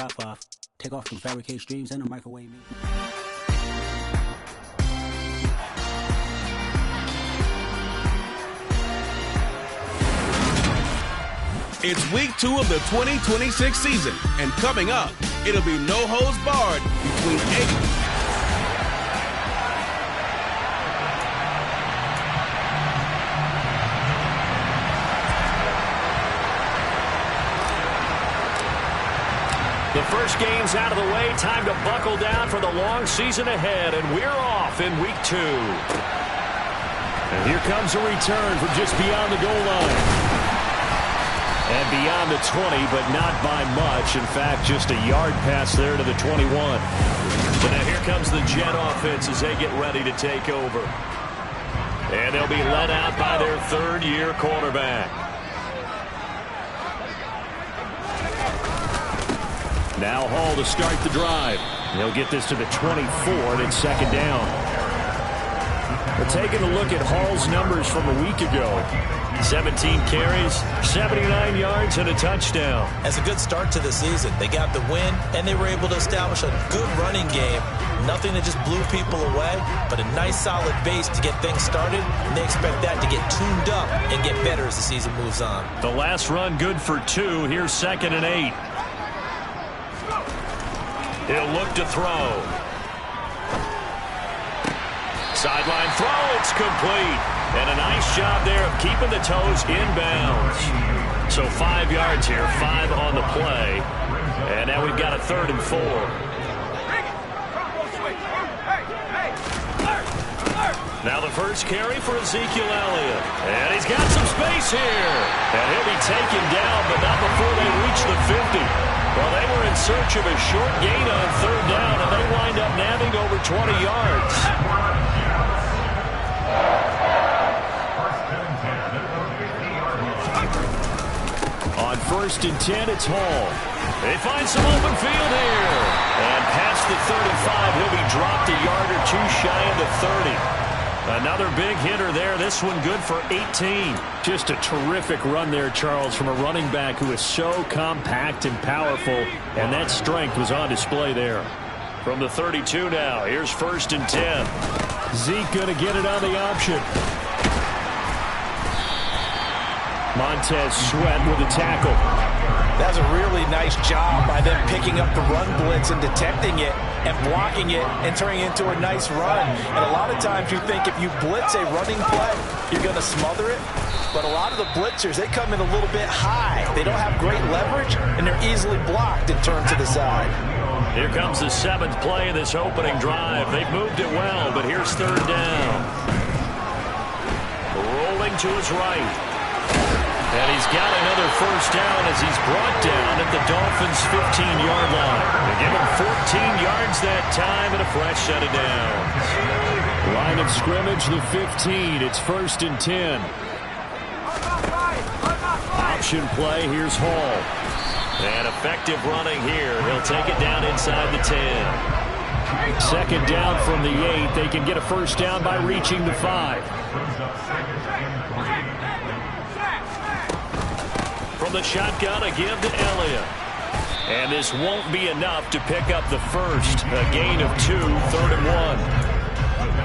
top 5. Take off from fabricate streams and a microwave me. It's week 2 of the 2026 season, and coming up, it'll be no holds barred between 8. The first game's out of the way. Time to buckle down for the long season ahead, and we're off in week 2. And here comes a return from just beyond the goal line. And beyond the 20, but not by much. In fact, just a yard pass there to the 21. But now here comes the Jet offense as they get ready to take over. And they'll be led out by their third-year quarterback. Now Hall to start the drive. He'll get this to the 24, and it's second down. But taking a look at Hall's numbers from a week ago. 17 carries, 79 yards, and a touchdown. That's a good start to the season. They got the win, and they were able to establish a good running game. Nothing that just blew people away, but a nice solid base to get things started, and they expect that to get tuned up and get better as the season moves on. The last run good for 2. Here's 2nd and 8. He'll look to throw. Sideline throw, it's complete. And a nice job there of keeping the toes inbounds. So 5 yards here, 5 on the play. And now we've got a 3rd and 4. Now the first carry for Ezekiel Elliott. And he's got some space here. And he'll be taken down, but not before they reach the 50. Well, they were in search of a short gain on 3rd down, and they wind up nabbing over 20 yards. On 1st and 10, it's Hall. They find some open field here. And past the 35, he'll be dropped a yard or 2 shy of the 30. Another big hitter there. This one good for 18. Just a terrific run there, Charles, from a running back who is so compact and powerful. And that strength was on display there. From the 32 now, here's 1st and 10. Zeke going to get it on the option. Montez Sweat with a tackle. That's a really nice job by them picking up the run blitz and detecting it and blocking it and turning it into a nice run. And a lot of times you think if you blitz a running play, you're going to smother it. But a lot of the blitzers, they come in a little bit high. They don't have great leverage, and they're easily blocked and turned to the side. Here comes the 7th play of this opening drive. They've moved it well, but here's 3rd down. Rolling to his right. And he's got another 1st down as he's brought down at the Dolphins' 15-yard line. They give him 14 yards that time and a fresh set of downs. Line of scrimmage, the 15. It's 1st and 10. Option play, here's Hall. And effective running here. He'll take it down inside the 10. 2nd down from the 8. They can get a 1st down by reaching the 5. From the shotgun, a give to Elliott. And this won't be enough to pick up the 1st. A gain of 2, 3rd and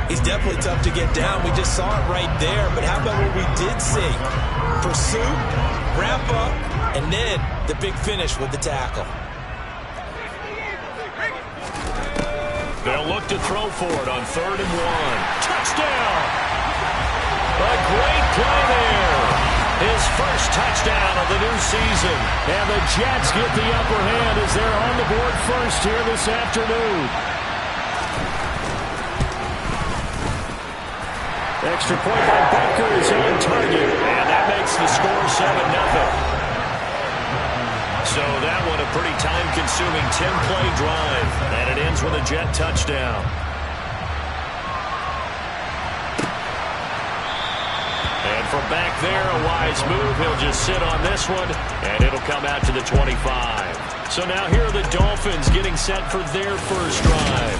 1. He's definitely tough to get down. We just saw it right there. But how about what we did see? Pursuit, wrap up, and then the big finish with the tackle. They'll look to throw for it on 3rd and 1. Touchdown! A great play there. His first touchdown of the new season. And the Jets get the upper hand as they're on the board first here this afternoon. Extra point by Butker is on target. And that makes the score 7-0. So that one a pretty time-consuming 10-play drive. And it ends with a Jet touchdown. And from back there, a wise move. He'll just sit on this one, and it'll come out to the 25. So now here are the Dolphins getting set for their first drive.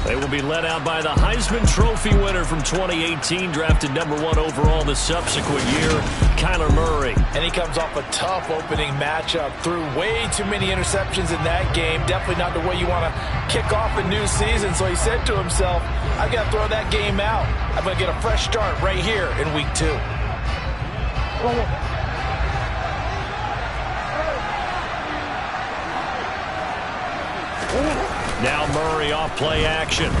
They will be led out by the Heisman Trophy winner from 2018, drafted #1 overall the subsequent year, Kyler Murray. And he comes off a tough opening matchup. Threw way too many interceptions in that game. Definitely not the way you want to kick off a new season. So he said to himself, I've got to throw that game out. I'm going to get a fresh start right here in week 2. Now Murray off play action.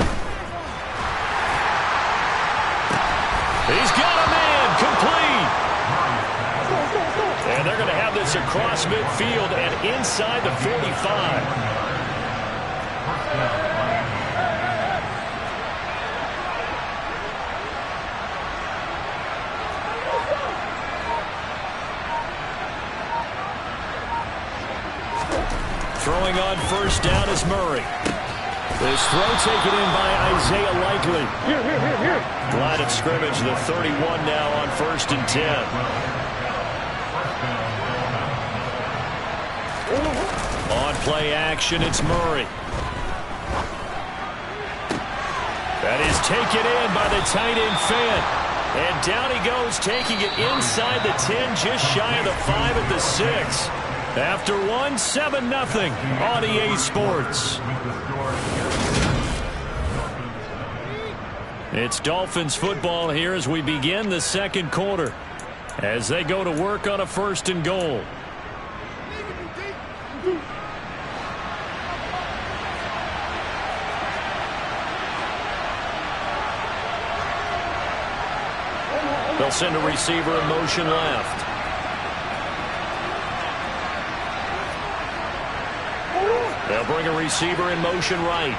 He's got a man complete. And they're going to have this across midfield and inside the 45. Throwing on first down is Murray. This throw taken in by Isaiah Likely. Line of scrimmage, the 31 now on 1st and 10. On play action, it's Murray. That is taken in by the tight end Fant. And down he goes, taking it inside the 10, just shy of the 5 at the 6. After one, 7-0 on EA Sports. It's Dolphins football here as we begin the second quarter, as they go to work on a 1st and goal. They'll send a receiver in motion left. They'll bring a receiver in motion right.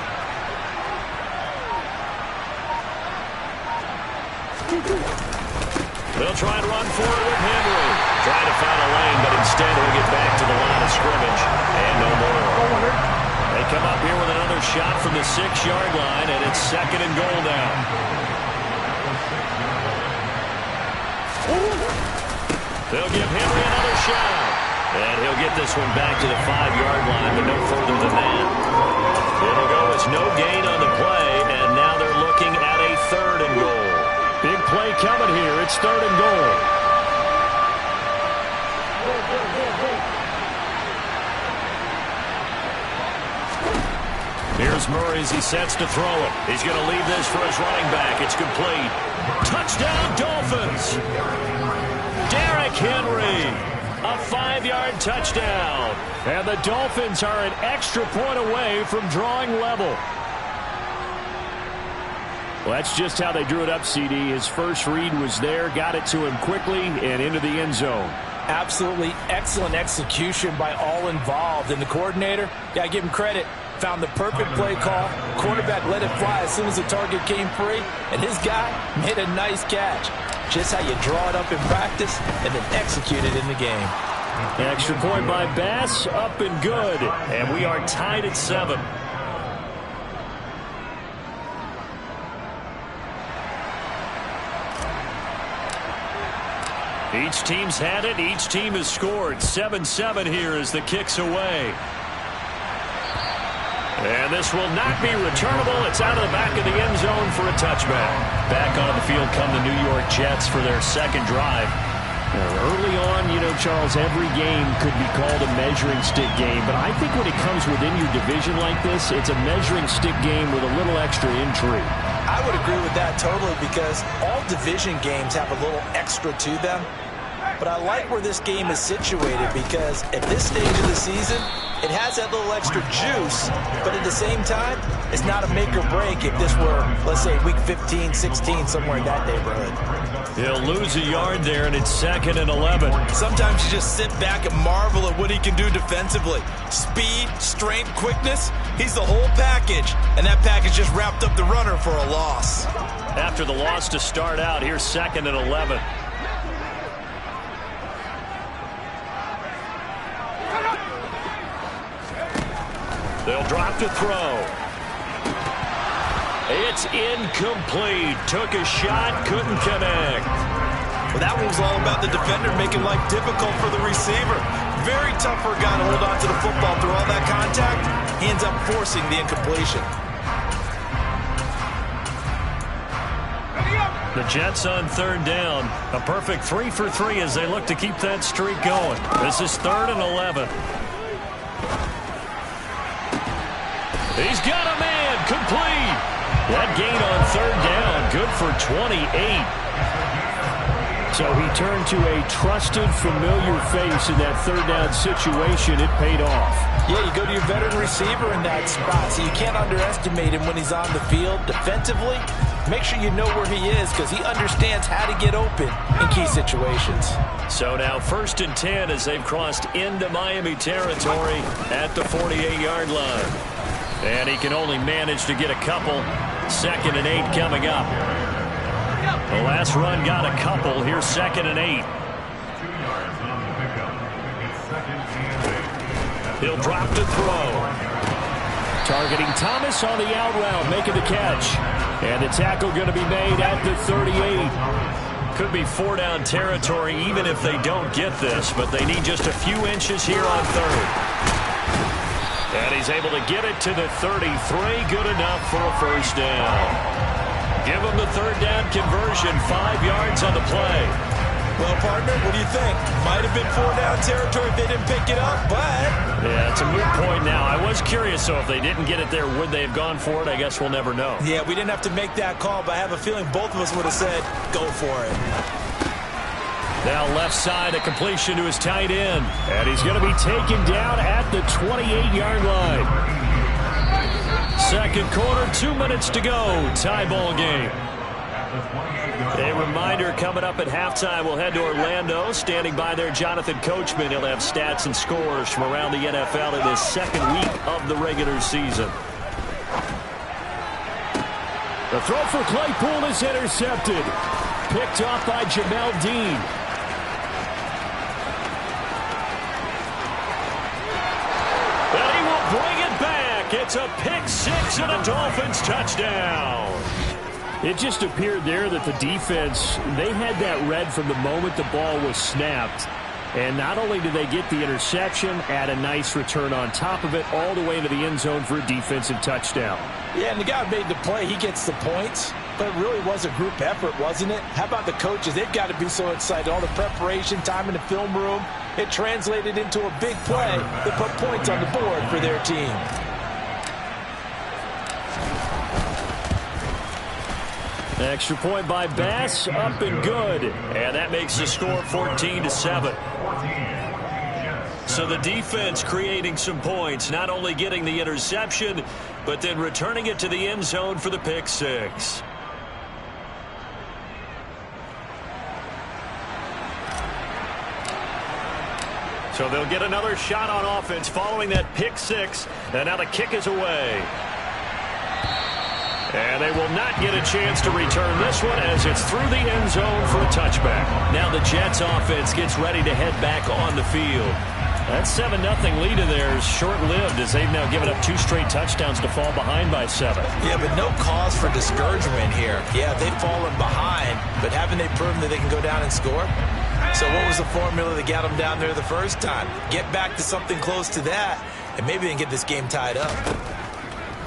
They'll try and run for it with Henry. Trying to find a lane, but instead he'll get back to the line of scrimmage. And no more. They come up here with another shot from the 6-yard line, and it's 2nd and goal now. They'll give Henry another shot. And he'll get this one back to the 5-yard line, but no further than that. It'll go as no gain on the play, and now they're looking at a 3rd and goal. Big play coming here. It's 3rd and goal. Here's Murray as he sets to throw it. He's going to leave this for his running back. It's complete. Touchdown, Dolphins. Derrick Henry. A 5-yard touchdown. And the Dolphins are an extra point away from drawing level. Well, that's just how they drew it up, CD. His first read was there, got it to him quickly, and into the end zone. Absolutely excellent execution by all involved. And the coordinator, got to give him credit, found the perfect play call. Quarterback let it fly as soon as the target came free, and his guy made a nice catch. Just how you draw it up in practice and then execute it in the game. Extra point by Bass, up and good. And we are tied at 7. Each team's had it. Each team has scored. 7-7 here as the kick's away. And this will not be returnable. It's out of the back of the end zone for a touchback. Back on the field come the New York Jets for their second drive. Early on, you know, Charles, every game could be called a measuring stick game. But I think when it comes within your division like this, it's a measuring stick game with a little extra intrigue. I would agree with that totally because all division games have a little extra to them. But I like where this game is situated because at this stage of the season, it has that little extra juice, but at the same time, it's not a make or break if this were, let's say, week 15, 16, somewhere in that neighborhood. He'll lose a yard there, and it's 2nd and 11. Sometimes you just sit back and marvel at what he can do defensively. Speed, strength, quickness, he's the whole package, and that package just wrapped up the runner for a loss. After the loss to start out, here's 2nd and 11. They'll drop to throw. It's incomplete. Took a shot, couldn't connect. Well, that one was all about the defender making life difficult for the receiver. Very tough for a guy to hold on to the football through all that contact. He ends up forcing the incompletion. The Jets on third down. A perfect 3 for 3 as they look to keep that streak going. This is 3rd and 11. He's got a man. Complete. That gain on third down. Good for 28. So he turned to a trusted, familiar face in that third down situation. It paid off. Yeah, you go to your veteran receiver in that spot, so you can't underestimate him when he's on the field. Defensively, make sure you know where he is because he understands how to get open in key situations. So now 1st and 10 as they've crossed into Miami territory at the 48-yard line. And he can only manage to get a couple. 2nd and 8 coming up. The last run got a couple. Here's 2nd and 8. He'll drop to throw. Targeting Thomas on the out route, making the catch. And the tackle going to be made at the 38. Could be 4-down territory even if they don't get this, but they need just a few inches here on 3rd. And he's able to get it to the 33. Good enough for a 1st down. Give him the 3rd down conversion. 5 yards on the play. Well, partner, what do you think? Might have been 4-down territory if they didn't pick it up, but... Yeah, it's a moot point now. I was curious, so if they didn't get it there, would they have gone for it? I guess we'll never know. Yeah, we didn't have to make that call, but I have a feeling both of us would have said, go for it. Now left side, a completion to his tight end. And he's going to be taken down at the 28-yard line. 2nd quarter, 2 minutes to go. Tie ball game. A reminder coming up at halftime, we'll head to Orlando. Standing by there, Jonathan Coachman. He'll have stats and scores from around the NFL in this 2nd week of the regular season. The throw for Claypool is intercepted. Picked off by Jamel Dean. And he will bring it back. It's a pick 6 and a Dolphins touchdown. It just appeared there that the defense, they had that read from the moment the ball was snapped. And not only did they get the interception, add a nice return on top of it, all the way into the end zone for a defensive touchdown. Yeah, and the guy made the play. He gets the points. But it really was a group effort, wasn't it? How about the coaches? They've got to be so excited. All the preparation, time in the film room, it translated into a big play that put points on the board for their team. Extra point by Bass, up and good. And that makes the score 14-7. So the defense creating some points, not only getting the interception, but then returning it to the end zone for the pick 6. So they'll get another shot on offense following that pick 6. And now the kick is away. And they will not get a chance to return this one as it's through the end zone for a touchback. Now the Jets offense gets ready to head back on the field. That 7-0 lead of theirs short-lived as they've now given up 2 straight touchdowns to fall behind by 7. Yeah, but no cause for discouragement here. Yeah, they've fallen behind, but haven't they proven that they can go down and score? So what was the formula that got them down there the first time? Get back to something close to that, and maybe they can get this game tied up.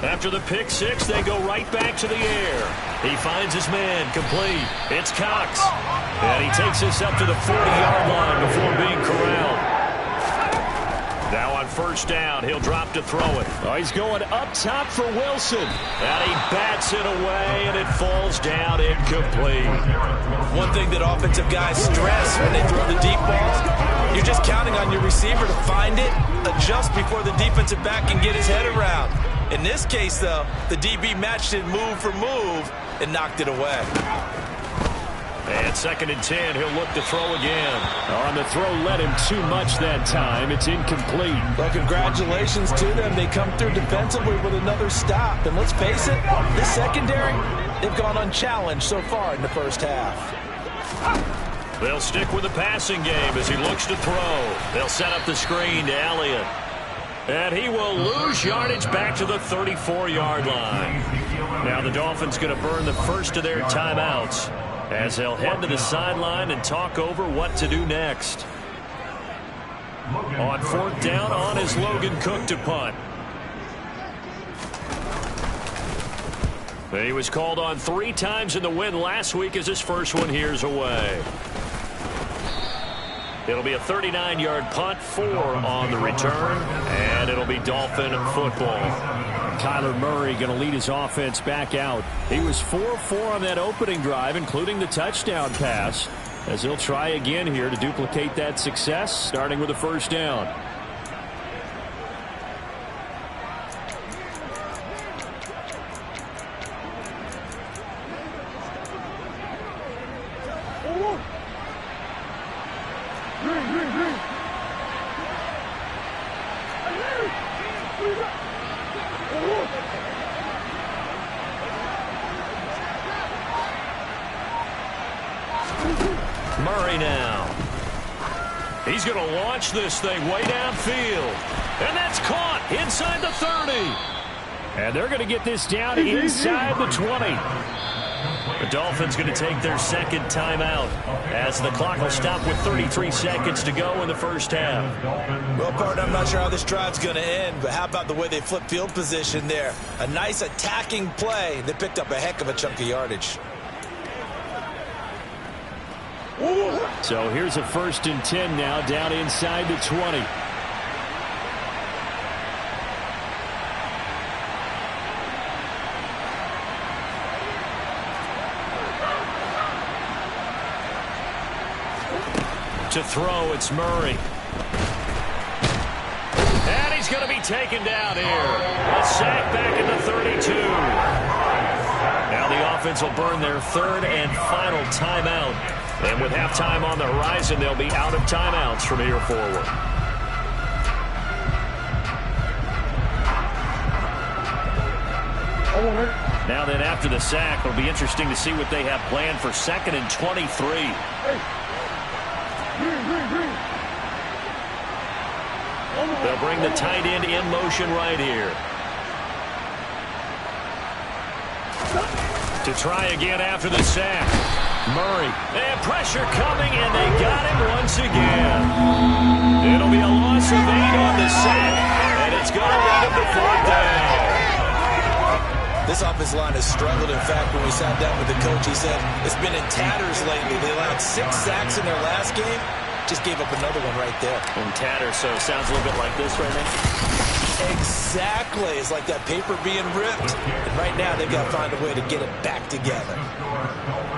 After the pick 6, they go right back to the air. He finds his man, complete. It's Cox. And he takes this up to the 40-yard line before being corralled. Now on 1st down, he'll drop to throw it. Oh, he's going up top for Wilson. And he bats it away, and it falls down incomplete. One thing that offensive guys stress when they throw the deep balls, you're just counting on your receiver to find it, adjust before the defensive back can get his head around. In this case, though, the DB matched it move for move and knocked it away. And 2nd and 10, he'll look to throw again. On the throw, led him too much that time. It's incomplete. Well, congratulations to them. They come through defensively with another stop. And let's face it, this secondary, they've gone unchallenged so far in the first half. They'll stick with the passing game as he looks to throw. They'll set up the screen to Elliott. And he will lose yardage back to the 34-yard line. Now the Dolphins going to burn the first of their timeouts as they'll head to the sideline and talk over what to do next. On 4th down, on is Logan Cook to punt. He was called on 3 times in the win last week as his first one here's away. It'll be a 39-yard punt, 4 on the return, and it'll be Dolphin football. Kyler Murray going to lead his offense back out. He was 4-4 on that opening drive, including the touchdown pass, as he'll try again here to duplicate that success, starting with a first down. Murray now. He's going to launch this thing way downfield. And that's caught inside the 30. And they're going to get this down inside the 20. The Dolphins going to take their second timeout as the clock will stop with 33 seconds to go in the first half. Well, partner, I'm not sure how this drive's going to end, but how about the way they flip field position there? A nice attacking play. They picked up a heck of a chunk of yardage. So here's a 1st and 10 now down inside the 20. To throw, it's Murray. And he's going to be taken down here. A sack back at the 32. Now the offense will burn their 3rd and final timeout. And with halftime on the horizon, they'll be out of timeouts from here forward. Now then, after the sack, it'll be interesting to see what they have planned for 2nd and 23. They'll bring the tight end in motion right here. To try again after the sack. Murray. And pressure coming, and they got him once again. It'll be a loss of 8 on the sack, and it's going to lead him to 4th down. This offensive line has struggled. In fact, when we sat down with the coach, he said it's been in tatters lately. They allowed 6 sacks in their last game. Just gave up another one right there. In tatters, so it sounds a little bit like this right now. Exactly. It's like that paper being ripped. And right now, they've got to find a way to get it back together.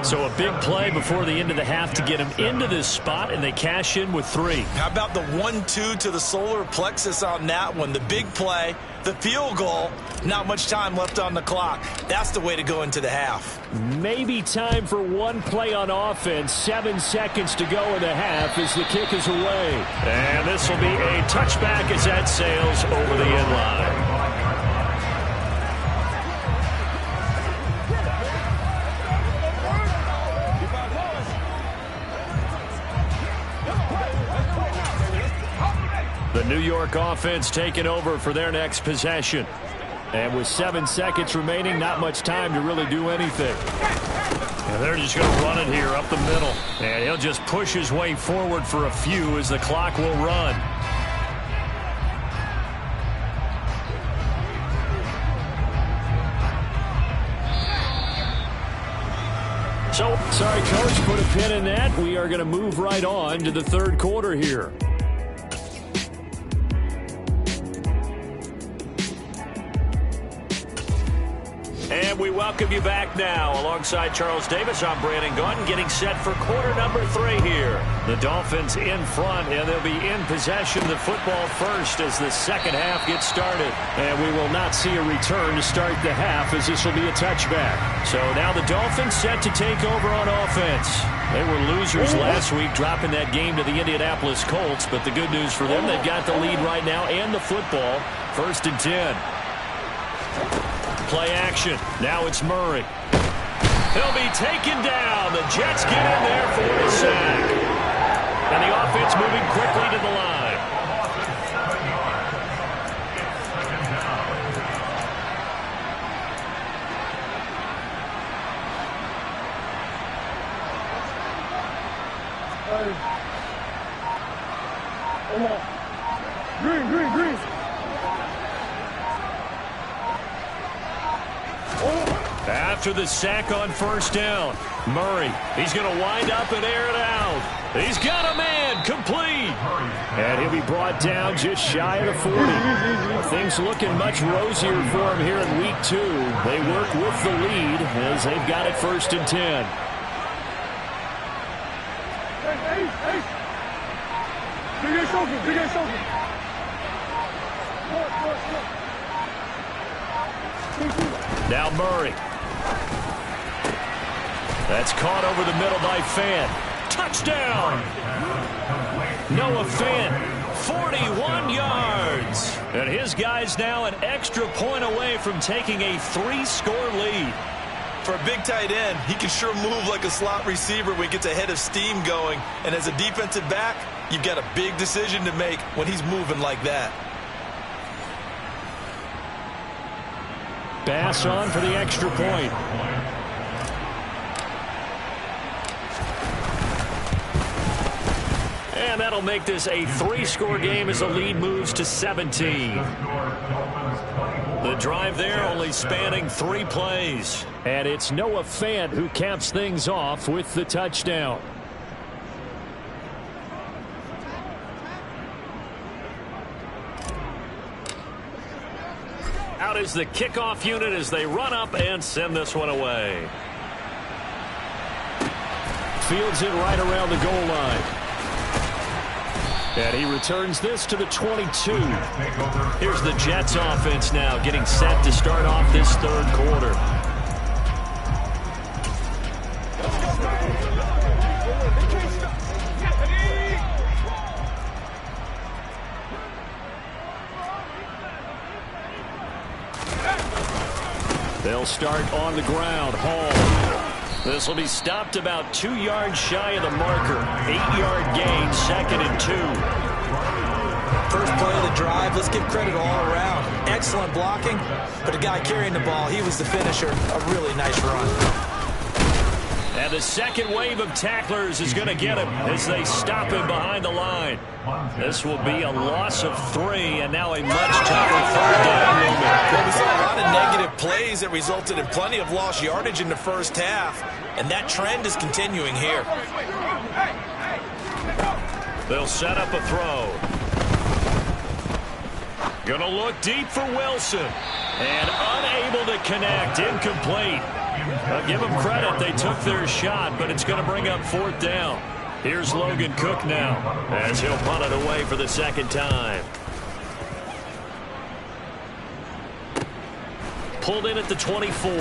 So a big play before the end of the half to get him into this spot, and they cash in with 3. How about the 1-2 to the solar plexus on that one? The big play, the field goal, not much time left on the clock. That's the way to go into the half. Maybe time for one play on offense. 7 seconds to go in the half as the kick is away. And this will be a touchback as that sails over the end line. The New York offense taking over for their next possession. And with 7 seconds remaining, not much time to really do anything. And they're just going to run it here up the middle. And he'll just push his way forward for a few as the clock will run. So, sorry, Coach, put a pin in that. We are going to move right on to the 3rd quarter here. And we welcome you back now. Alongside Charles Davis, I'm Brandon Gaudin, getting set for quarter number 3 here. The Dolphins in front, and they'll be in possession of the football first as the second half gets started. And we will not see a return to start the half, as this will be a touchback. So now the Dolphins set to take over on offense. They were losers last week, dropping that game to the Indianapolis Colts. But the good news for them, they've got the lead right now and the football. 1st and 10. Play action. Now it's Murray. He'll be taken down. The Jets get in there for the sack. And the offense moving quickly to the line. Green. after the sack on first down. Murray, he's going to wind up and air it out. He's got a man, complete. And he'll be brought down just shy of the 40. Things looking much rosier for him here in week 2. They work with the lead as they've got it 1st and 10. Now Murray. That's caught over the middle by Fant. Touchdown! Noah Fant, 41 yards. And his guy's now an extra point away from taking a 3-score lead. For a big tight end, he can sure move like a slot receiver when he gets a head of steam going. And as a defensive back, you've got a big decision to make when he's moving like that. Bass on for the extra point. And that'll make this a 3-score game as the lead moves to 17. The drive there only spanning 3 plays. And it's Noah Fant who caps things off with the touchdown. Out is the kickoff unit as they run up and send this one away. Fields it right around the goal line. And he returns this to the 22. Here's the Jets offense now getting set to start off this 3rd quarter. They'll start on the ground. Hall. This will be stopped about 2 yards shy of the marker. 8-yard gain, 2nd and 2. First play of the drive, let's give credit all around. Excellent blocking, but the guy carrying the ball, he was the finisher. A really nice run. And the second wave of tacklers is going to get him as they stop him behind the line. This will be a loss of 3, and now a much tougher 3rd down movement. Well, we saw a lot of negative plays that resulted in plenty of lost yardage in the first half, and that trend is continuing here. They'll set up a throw. Going to look deep for Wilson. And unable to connect. Incomplete. I'll give them credit. They took their shot, but it's going to bring up 4th down. Here's Logan Cook now as he'll punt it away for the 2nd time. Pulled in at the 24.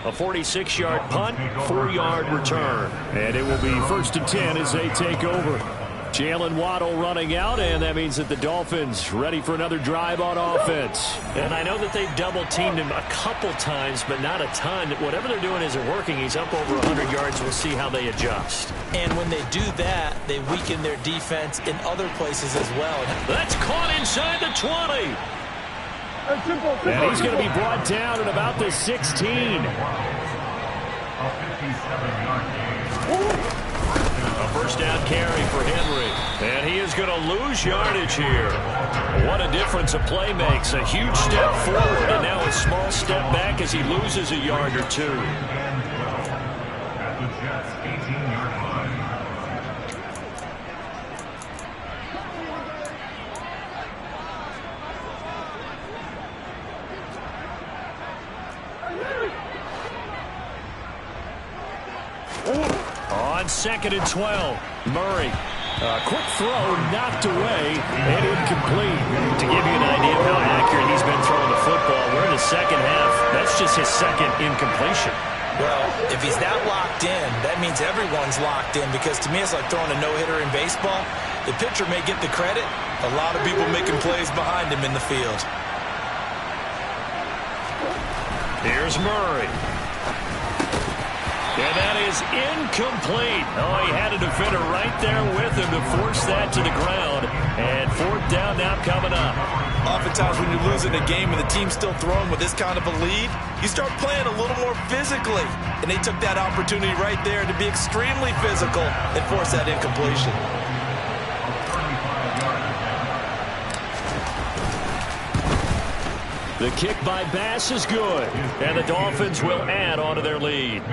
A 46-yard punt, 4-yard return. And it will be 1st and 10 as they take over. Jalen Waddle running out, and that means that the Dolphins ready for another drive on offense. And I know that they've double-teamed him a couple times, but not a ton. Whatever they're doing isn't working. He's up over 100 yards. We'll see how they adjust. And when they do that, they weaken their defense in other places as well. That's caught inside the 20. And he's going to be brought down at about the 16. A 1st down carry for Henry. And he is going to lose yardage here. What a difference a play makes. A huge step forward and now a small step back as he loses a yard or 2. On 2nd and 12, Murray. A quick throw knocked away and incomplete. To give you an idea of how accurate he's been throwing the football, we're in the 2nd half. That's just his 2nd incompletion. Well, if he's that locked in, that means everyone's locked in, because to me it's like throwing a no-hitter in baseball. The pitcher may get the credit. A lot of people making plays behind him in the field. Here's Murray. And that is incomplete. Oh, he had a defender right there with him to force that to the ground. And 4th down now coming up. Oftentimes when you're losing a game and the team's still throwing with this kind of a lead, you start playing a little more physically. And they took that opportunity right there to be extremely physical and force that incompletion. The kick by Bass is good, and the Dolphins will add on to their lead.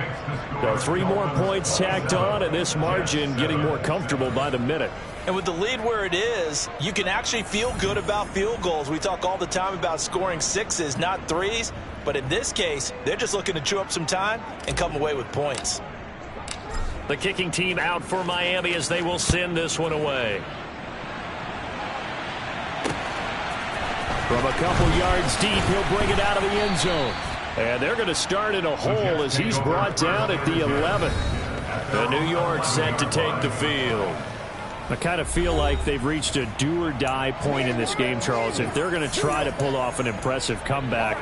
So 3 more points tacked on, and this margin getting more comfortable by the minute. And with the lead where it is, you can actually feel good about field goals. We talk all the time about scoring 6s, not 3s. But in this case, they're just looking to chew up some time and come away with points. The kicking team out for Miami as they will send this one away. From a couple yards deep, he'll bring it out of the end zone. And they're going to start in a hole as he's brought down at the 11. The New York set to take the field. I kind of feel like they've reached a do-or-die point in this game, Charles. If they're going to try to pull off an impressive comeback,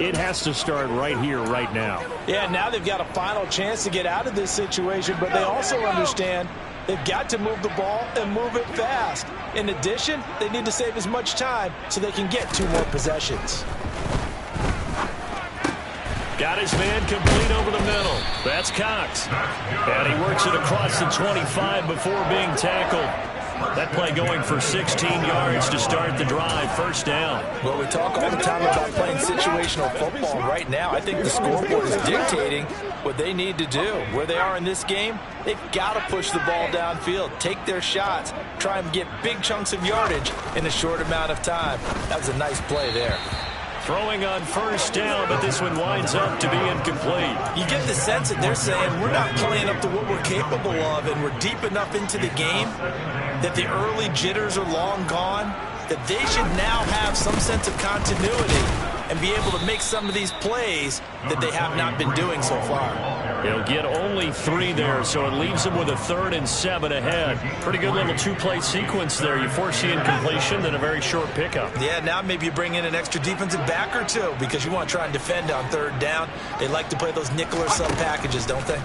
it has to start right here, right now. Yeah, now they've got a final chance to get out of this situation, but they also understand they've got to move the ball and move it fast. In addition, they need to save as much time so they can get 2 more possessions. Got his man complete over the middle. That's Cox. And he works it across the 25 before being tackled. That play going for 16 yards to start the drive. First down. Well, we talk all the time about playing situational football. Right now, I think the scoreboard is dictating what they need to do. Where they are in this game, they've got to push the ball downfield, take their shots, try and get big chunks of yardage in a short amount of time. That was a nice play there. Throwing on first down, but this one winds up to be incomplete. You get the sense that they're saying we're not playing up to what we're capable of, and we're deep enough into the game that the early jitters are long gone, that they should now have some sense of continuity and be able to make some of these plays that they have not been doing so far. He'll get only 3 there, so it leaves him with a 3rd and 7 ahead. Pretty good little 2-play sequence there. You force the incompletion, then a very short pickup. Yeah, now maybe you bring in an extra defensive back or 2 because you want to try and defend on 3rd down. They like to play those nickel or sub packages, don't they?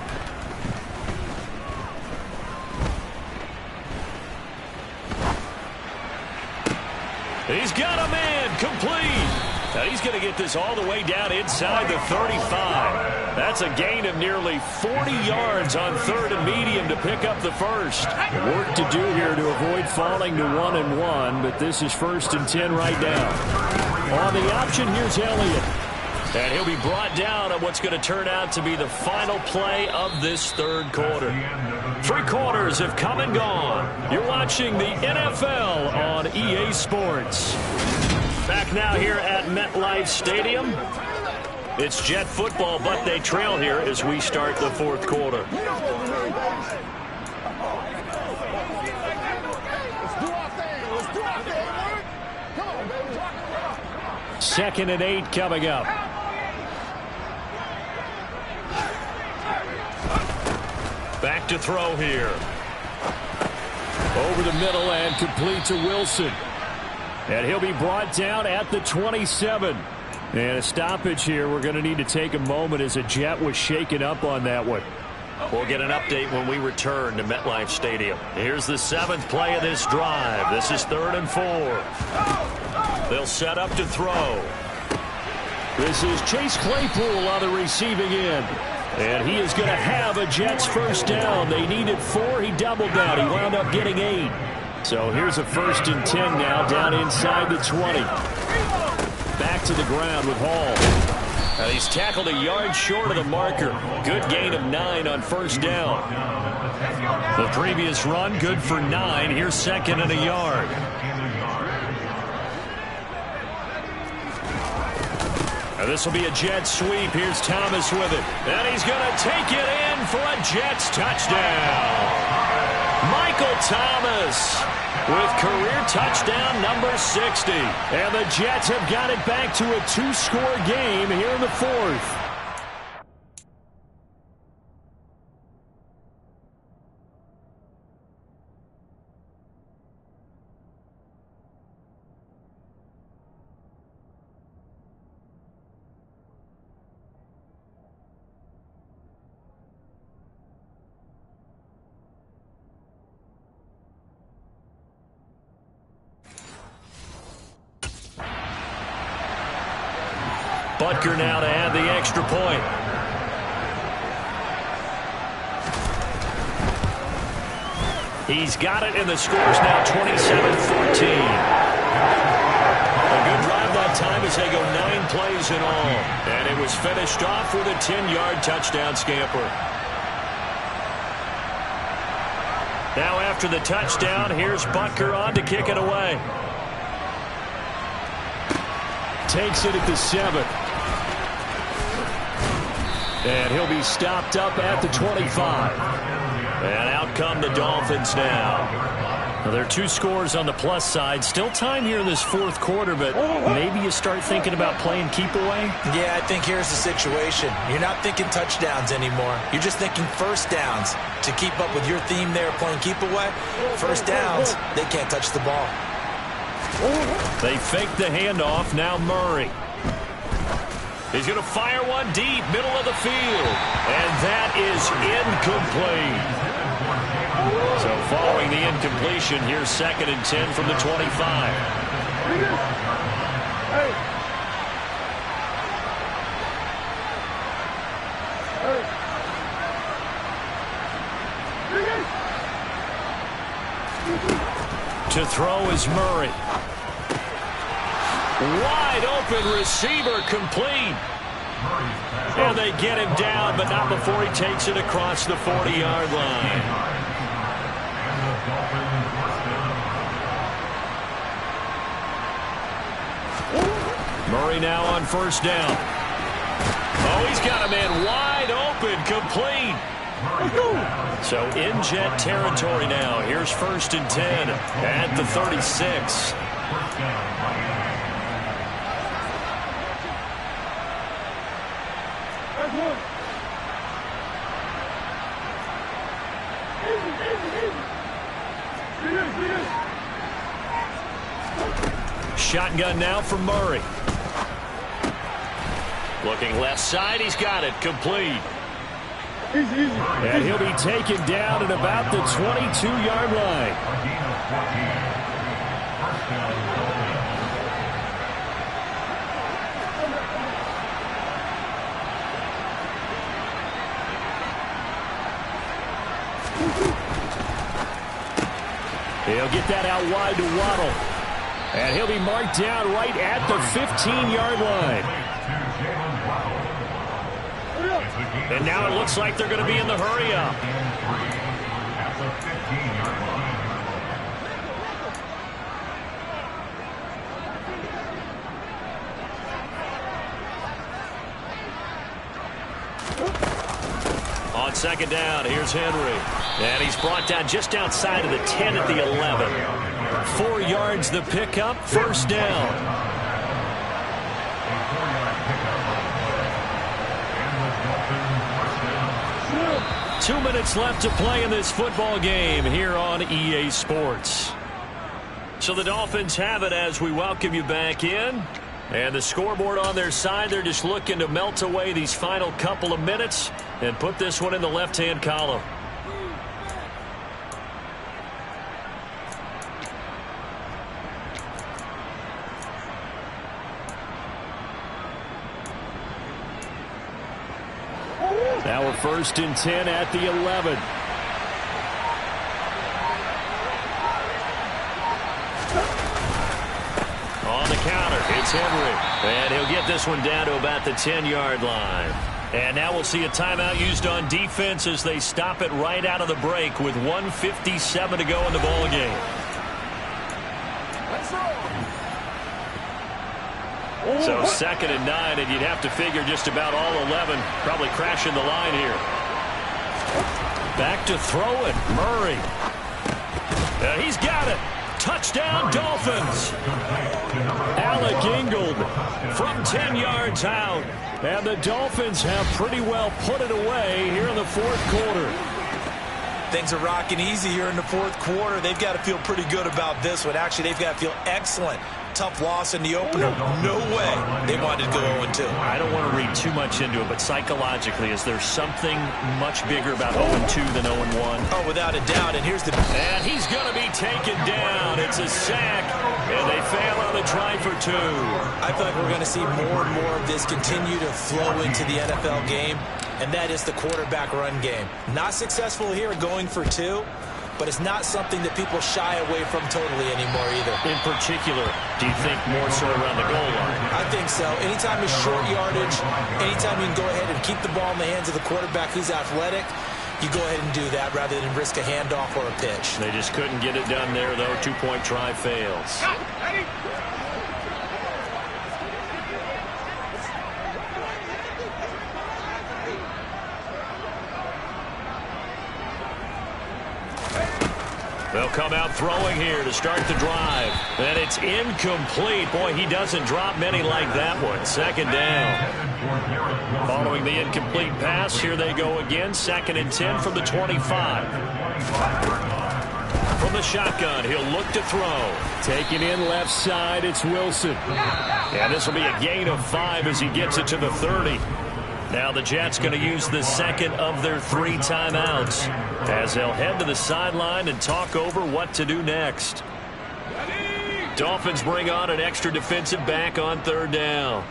He's got a man complete. Now he's going to get this all the way down inside the 35. That's a gain of nearly 40 yards on 3rd and medium to pick up the first. Work to do here to avoid falling to 1-1, but this is 1st and 10 right now. On the option, here's Elliott. And he'll be brought down on what's going to turn out to be the final play of this 3rd quarter. 3 quarters have come and gone. You're watching the NFL on EA Sports. Back now here at MetLife Stadium. It's Jet football, but they trail here as we start the 4th quarter. 2nd and 8 coming up. Back to throw here. Over the middle and complete to Wilson. And he'll be brought down at the 27. And a stoppage here. We're going to need to take a moment as a Jet was shaken up on that one. We'll get an update when we return to MetLife Stadium. Here's the 7th play of this drive. This is 3rd and 4. They'll set up to throw. This is Chase Claypool on the receiving end. And he is going to have a Jets first down. They needed 4. He doubled down. He wound up getting 8. So here's a 1st and 10 now down inside the 20. Back to the ground with Hall. And he's tackled a yard short of the marker. Good gain of 9 on first down. The previous run good for 9. Here's 2nd and a yard. And this will be a jet sweep. Here's Thomas with it. And he's going to take it in for a Jets touchdown. Michael Thomas with career touchdown number 60. And the Jets have got it back to a 2-score game here in the 4th. Butker now to add the extra point. He's got it, and the score's now 27-14. A good drive by time as they go 9 plays in all. And it was finished off with a 10-yard touchdown scamper. Now after the touchdown, here's Butker on to kick it away. Takes it at the 7. And he'll be stopped up at the 25. And out come the Dolphins now. Well, there are 2 scores on the plus side. Still time here in this 4th quarter, but maybe you start thinking about playing keep away? Yeah, I think here's the situation. You're not thinking touchdowns anymore. You're just thinking first downs. To keep up with your theme there, playing keep away, first downs, they can't touch the ball. They fake the handoff. Now Murray. He's going to fire one deep, middle of the field. And that is incomplete. So following the incompletion, here's 2nd and 10 from the 25. To throw is Murray. Wide open receiver, complete. And they get him down, but not before he takes it across the 40-yard line. Murray now on 1st down. Oh, he's got a man wide open, complete. So in Jet territory now. Here's 1st and 10 at the 36. Shotgun now from Murray. Looking left side, he's got it, complete. And he'll be taken down at about the 22-yard line. He'll get that out wide to Waddle. And he'll be marked down right at the 15-yard line. And now it looks like they're going to be in the hurry-up. On 2nd down, here's Henry. And he's brought down just outside of the 10 at the 11. 4 yards the pickup, 1st down. 2 minutes left to play in this football game here on EA Sports. So the Dolphins have it as we welcome you back in. And the scoreboard on their side, they're just looking to melt away these final couple of minutes and put this one in the left-hand column. Now we're 1st and 10 at the 11. On the counter, it's Henry. And he'll get this one down to about the 10-yard line. And now we'll see a timeout used on defense as they stop it right out of the break with 1:57 to go in the ball game. So 2nd and 9, and you'd have to figure just about all 11 probably crashing the line here. Back to throw it, Murray. He's got it. Touchdown, Dolphins. Alec Ingold from 10 yards out. And the Dolphins have pretty well put it away here in the 4th quarter. Things are rocking easy here in the 4th quarter. They've got to feel pretty good about this one. Actually, they've got to feel excellent. Tough loss in the opener. No way they wanted to go 0-2. I don't want to read too much into it, but psychologically, is there something much bigger about 0-2 than 0-1? Oh, without a doubt. And here's the... And he's going to be taken down. It's a sack, and they fail on the try for 2. I feel like we're going to see more and more of this continue to flow into the NFL game, and that is the quarterback run game. Not successful here going for 2. but it's not something that people shy away from totally anymore either. In particular, do you think more so around the goal line? I think so. Anytime it's short yardage, anytime you can go ahead and keep the ball in the hands of the quarterback who's athletic, you go ahead and do that rather than risk a handoff or a pitch. They just couldn't get it done there, though. 2-point try fails. They'll come out throwing here to start the drive. And it's incomplete. Boy, he doesn't drop many like that one. Second down. Following the incomplete pass, here they go again. 2nd and 10 from the 25. From the shotgun, he'll look to throw. Taking in left side, it's Wilson. And this will be a gain of 5 as he gets it to the 30. Now the Jets going to use the second of their 3 timeouts as they'll head to the sideline and talk over what to do next. Dolphins bring on an extra defensive back on 3rd down.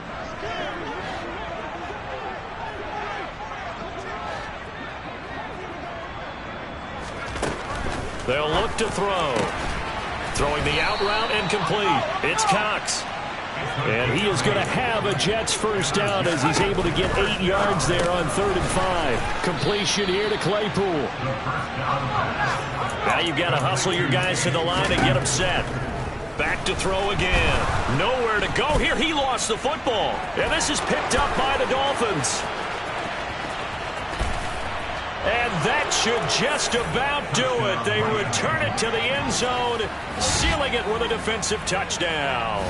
They'll look to throw. Throwing the out route incomplete. It's Cox. And he is going to have a Jets first down as he's able to get 8 yards there on 3rd and 5. Completion here to Claypool. Now you've got to hustle your guys to the line and get them set. Back to throw again. Nowhere to go here. He lost the football. And this is picked up by the Dolphins. And that should just about do it. They return it to the end zone, sealing it with a defensive touchdown.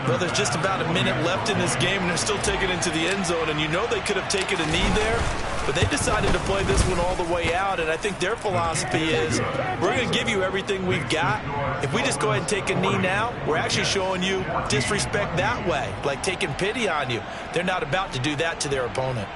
Well, there's just about a minute left in this game, and they're still taking it into the end zone. And you know they could have taken a knee there, but they decided to play this one all the way out. And I think their philosophy is, we're going to give you everything we've got. If we just go ahead and take a knee now, we're actually showing you disrespect that way, like taking pity on you. They're not about to do that to their opponent.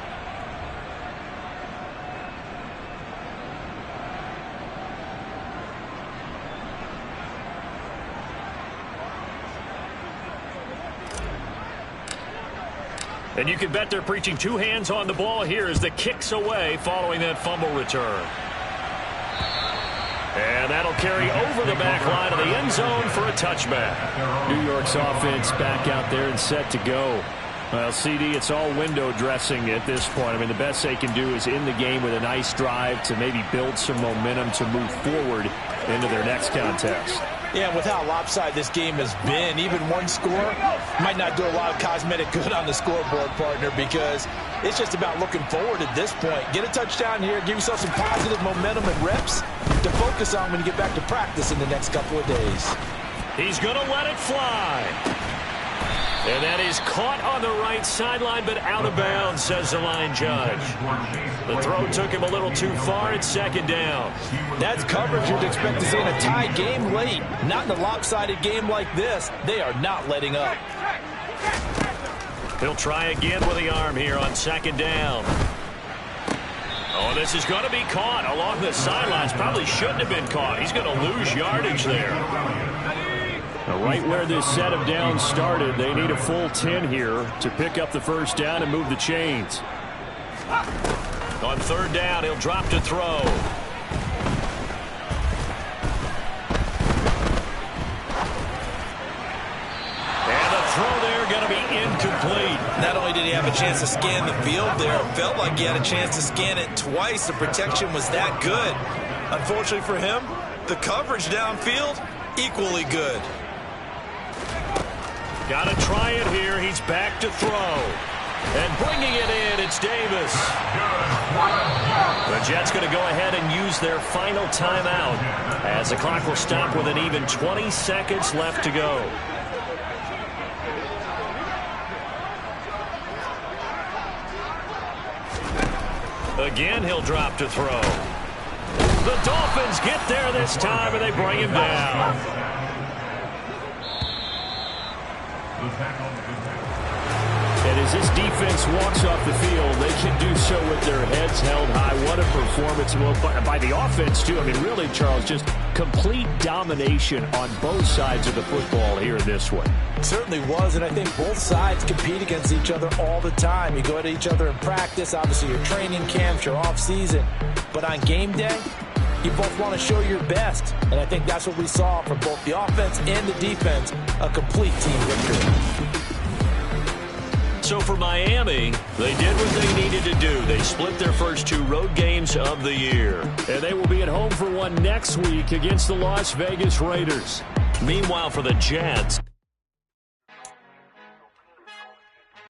And you can bet they're preaching 2 hands on the ball here as the kick's away following that fumble return. And that'll carry over the back line of the end zone for a touchback. New York's offense back out there and set to go. Well, CD, it's all window dressing at this point. I mean, the best they can do is in the game with a nice drive to maybe build some momentum to move forward into their next contest. Yeah, with how lopsided this game has been, even one score might not do a lot of cosmetic good on the scoreboard, partner, because it's just about looking forward at this point. Get a touchdown here, give yourself some positive momentum and reps to focus on when you get back to practice in the next couple of days. He's going to let it fly. And that is caught on the right sideline, but out of bounds, says the line judge. The throw took him a little too far. It's 2nd down. That's coverage you'd expect to see in a tie game late. Not in a lopsided game like this. They are not letting up. He'll try again with the arm here on 2nd down. Oh, this is going to be caught along the sidelines. Probably shouldn't have been caught. He's going to lose yardage there. Right where this set of downs started, they need a full 10 here to pick up the first down and move the chains. On 3rd down, he'll drop to throw. And the throw there going to be incomplete. Not only did he have a chance to scan the field there, it felt like he had a chance to scan it twice. The protection was that good. Unfortunately for him, the coverage downfield, equally good. Got to try it here. He's back to throw. And bringing it in, it's Davis. The Jets going to go ahead and use their final timeout as the clock will stop with an even 20 seconds left to go. Again, he'll drop to throw. The Dolphins get there this time, and they bring him down. And as this defense walks off the field, they can do so with their heads held high. What a performance by the offense, too. I mean, really, Charles, just complete domination on both sides of the football here in this one. It certainly was, and I think both sides compete against each other all the time. You go at each other in practice, obviously your training camps, your off season. But on game day, You both want to show your best, and I think that's what we saw from both the offense and the defense, a complete team victory. So for Miami, they did what they needed to do. They split their first 2 road games of the year. And they will be at home for one next week against the Las Vegas Raiders. Meanwhile, for the Jets,